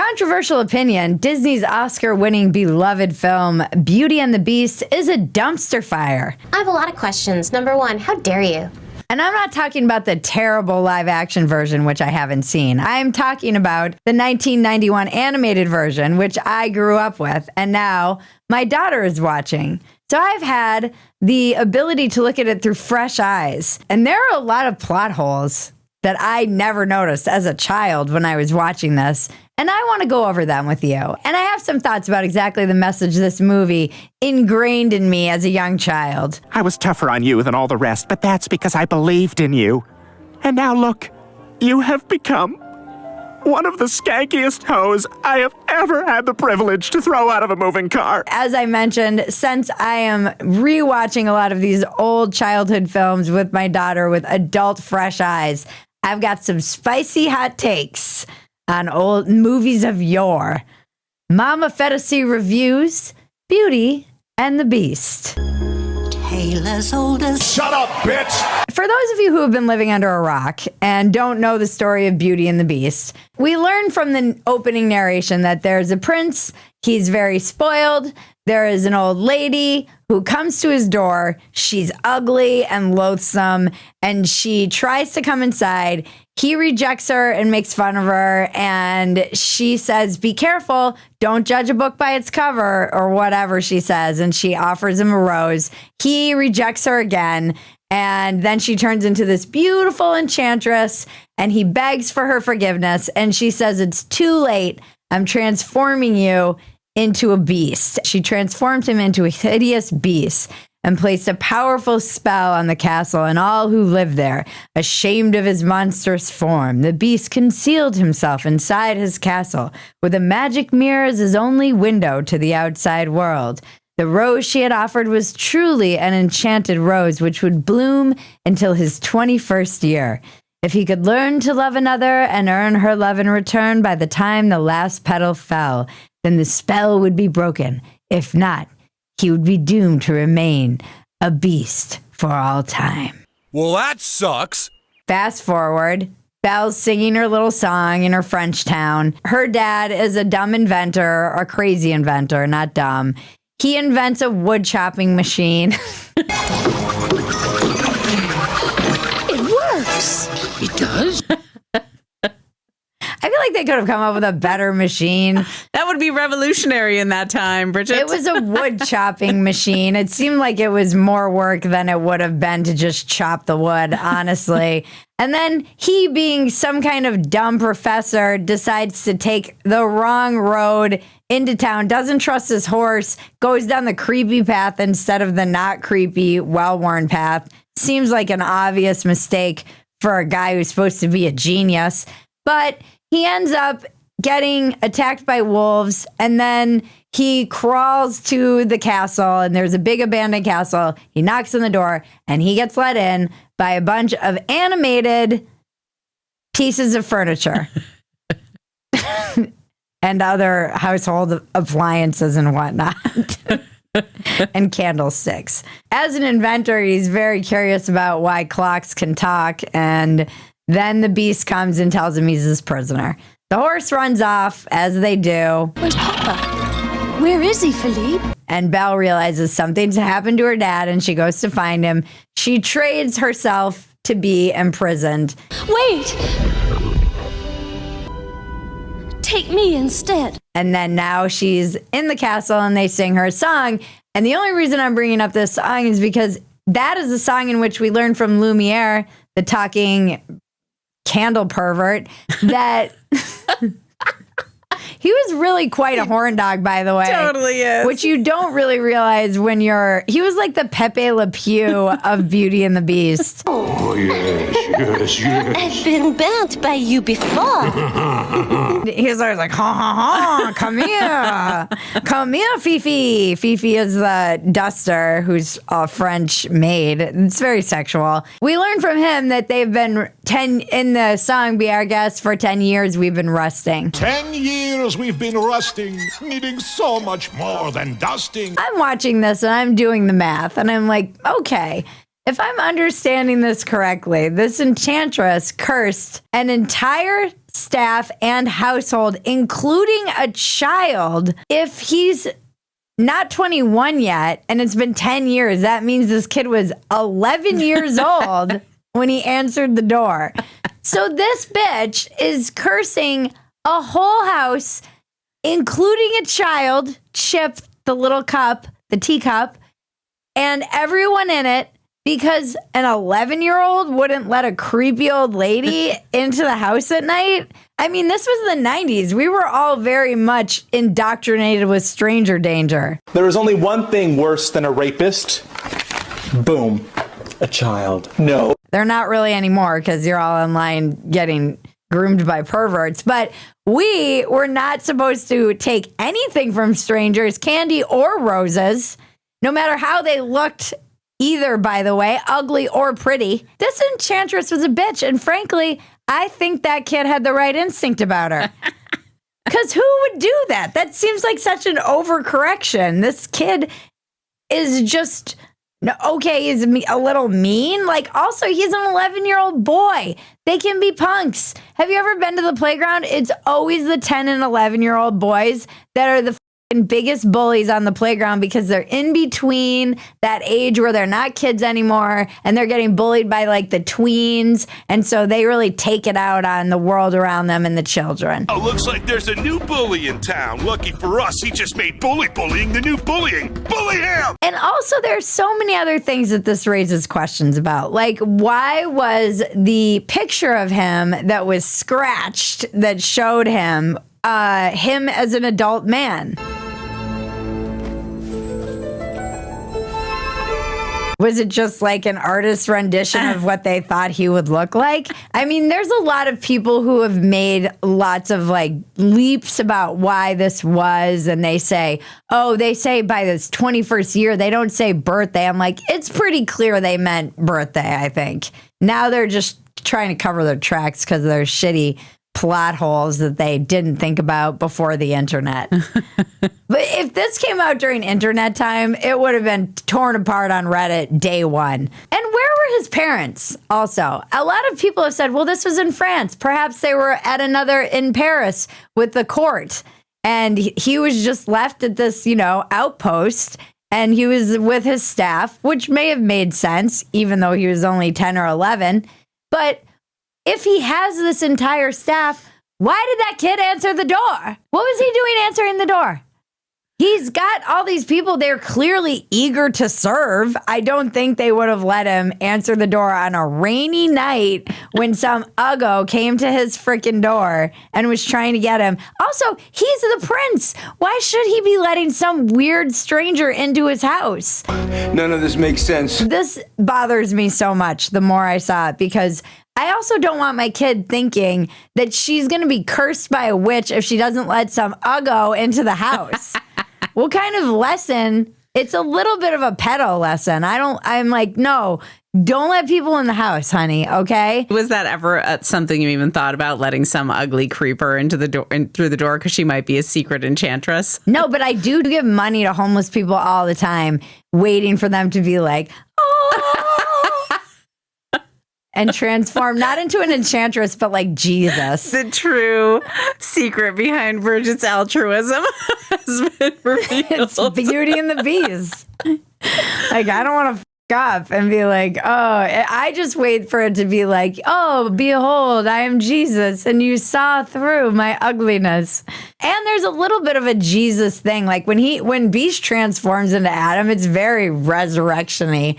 Controversial opinion, Disney's Oscar-winning beloved film Beauty and the Beast is a dumpster fire. I have a lot of questions. Number one, how dare you? And I'm not talking about the terrible live-action version, which I haven't seen. I'm talking about the 1991 animated version, which I grew up with, and now my daughter is watching. So I've had the ability to look at it through fresh eyes. And there are a lot of plot holes that I never noticed as a child when I was watching this. And I want to go over them with you. And I have some thoughts about exactly the message this movie ingrained in me as a young child. I was tougher on you than all the rest, but that's because I believed in you. And now look, you have become one of the skankiest hoes I have ever had the privilege to throw out of a moving car. As I mentioned, since I am rewatching a lot of these old childhood films with my daughter with adult fresh eyes, I've got some spicy hot takes on old movies of yore. Mama Phetasy reviews Beauty and the Beast. Taylor's oldest. Shut up, bitch! For those of you who have been living under a rock and don't know the story of Beauty and the Beast, we learn from the opening narration that there's a prince, he's very spoiled, there is an old lady who comes to his door, she's ugly and loathsome, and she tries to come inside. He rejects her and makes fun of her, and she says, be careful, don't judge a book by its cover, or whatever she says, and she offers him a rose. He rejects her again, and then she turns into this beautiful enchantress, and he begs for her forgiveness, and she says, it's too late, I'm transforming you into a beast. She transformed him into a hideous beast and placed a powerful spell on the castle and all who lived there. Ashamed of his monstrous form, the beast concealed himself inside his castle with a magic mirror as his only window to the outside world. The rose she had offered was truly an enchanted rose which would bloom until his 21st year. If he could learn to love another and earn her love in return by the time the last petal fell, then the spell would be broken. If not, he would be doomed to remain a beast for all time. Well, that sucks. Fast forward, Belle's singing her little song in her French town. Her dad is a dumb inventor, a crazy inventor, not dumb. He invents a wood chopping machine. It works. It does? I feel like they could have come up with a better machine. That would be revolutionary in that time, Bridget. It was a wood chopping machine. It seemed like it was more work than it would have been to just chop the wood, honestly. And then he, being some kind of dumb professor, decides to take the wrong road into town, doesn't trust his horse, goes down the creepy path instead of the not creepy, well-worn path. Seems like an obvious mistake for a guy who's supposed to be a genius. But he ends up getting attacked by wolves, and then he crawls to the castle, and there's a big abandoned castle. He knocks on the door, and he gets let in by a bunch of animated pieces of furniture and other household appliances and whatnot. And candlesticks. As an inventor, he's very curious about why clocks can talk, and then the beast comes and tells him he's his prisoner. The horse runs off, as they do. Where's Papa? Where is he, Philippe? And Belle realizes something's happened to her dad, and she goes to find him. She trades herself to be imprisoned. Wait! Take me instead. And then now she's in the castle, and they sing her song. And the only reason I'm bringing up this song is because that is the song in which we learned from Lumiere, the talking candle pervert, that he was really quite a horn dog, by the way. Totally is. Which you don't really realize when he was like the Pepe Le Pew of Beauty and the Beast. Oh, yes. I've been burnt by you before. He was always like, ha, ha, ha, come here. Come here, Fifi. Fifi is the duster who's a French maid. It's very sexual. We learned from him that they've been in the song Be Our Guest for 10 years. We've been rusting. 10 years we've been rusting, needing so much more than dusting. I'm watching this and I'm doing the math, and I'm like, okay, if I'm understanding this correctly, this enchantress cursed an entire staff, and household, including a child. If he's not 21 yet, and it's been 10 years, that means this kid was 11 years old when he answered the door. So this bitch is cursing a whole house, including a child, Chip, the little cup, the teacup, and everyone in it, because an 11-year-old wouldn't let a creepy old lady into the house at night. I mean, this was the 90s. We were all very much indoctrinated with stranger danger. There is only one thing worse than a rapist. Boom. A child. No. They're not really anymore because you're all online getting groomed by perverts. But we were not supposed to take anything from strangers, candy or roses, no matter how they looked. Either, by the way, ugly or pretty. This enchantress was a bitch. And frankly, I think that kid had the right instinct about her. Because who would do that? That seems like such an overcorrection. This kid is just, okay, he's a little mean. Like, also, he's an 11-year-old boy. They can be punks. Have you ever been to the playground? It's always the 10 and 11-year-old boys that are the biggest bullies on the playground because they're in between that age where they're not kids anymore and they're getting bullied by like the tweens. And so they really take it out on the world around them and the children. Oh, looks like there's a new bully in town. Lucky for us, he just made bullying the new bullying. Bully him! And also there's so many other things that this raises questions about. Like, why was the picture of him that was scratched that showed him as an adult man? Was it just like an artist's rendition of what they thought he would look like? I mean, there's a lot of people who have made lots of like leaps about why this was. And they say by this 21st year, they don't say birthday. I'm like, it's pretty clear they meant birthday, I think. Now they're just trying to cover their tracks because they're shitty plot holes that they didn't think about before the internet. But if this came out during internet time, it would have been torn apart on Reddit day one. And where were his parents? Also, a lot of people have said, well, this was in France. Perhaps they were at another in Paris with the court. And he was just left at this, outpost. And he was with his staff, which may have made sense, even though he was only 10 or 11. But if he has this entire staff, why did that kid answer the door? What was he doing answering the door? He's got all these people. They're clearly eager to serve. I don't think they would have let him answer the door on a rainy night when some uggo came to his freaking door and was trying to get him. Also, he's the prince. Why should he be letting some weird stranger into his house? None of this makes sense. This bothers me so much the more I saw it, because I also don't want my kid thinking that she's going to be cursed by a witch if she doesn't let some uggo into the house. What kind of lesson? It's a little bit of a pedo lesson. I'm like, no, don't let people in the house, honey. Okay. Was that ever something you even thought about, letting some ugly creeper into the door through the door because she might be a secret enchantress? No, but I do give money to homeless people all the time, waiting for them to be like, oh. And transform not into an enchantress, but like Jesus. The true secret behind Bridget's altruism has been revealed. It's Beauty and the Beast. Like, I don't want to up and be like, oh, I just wait for it to be like, oh, behold, I am Jesus, and you saw through my ugliness. And there's a little bit of a Jesus thing. Like when Beast transforms into Adam, it's very resurrection-y.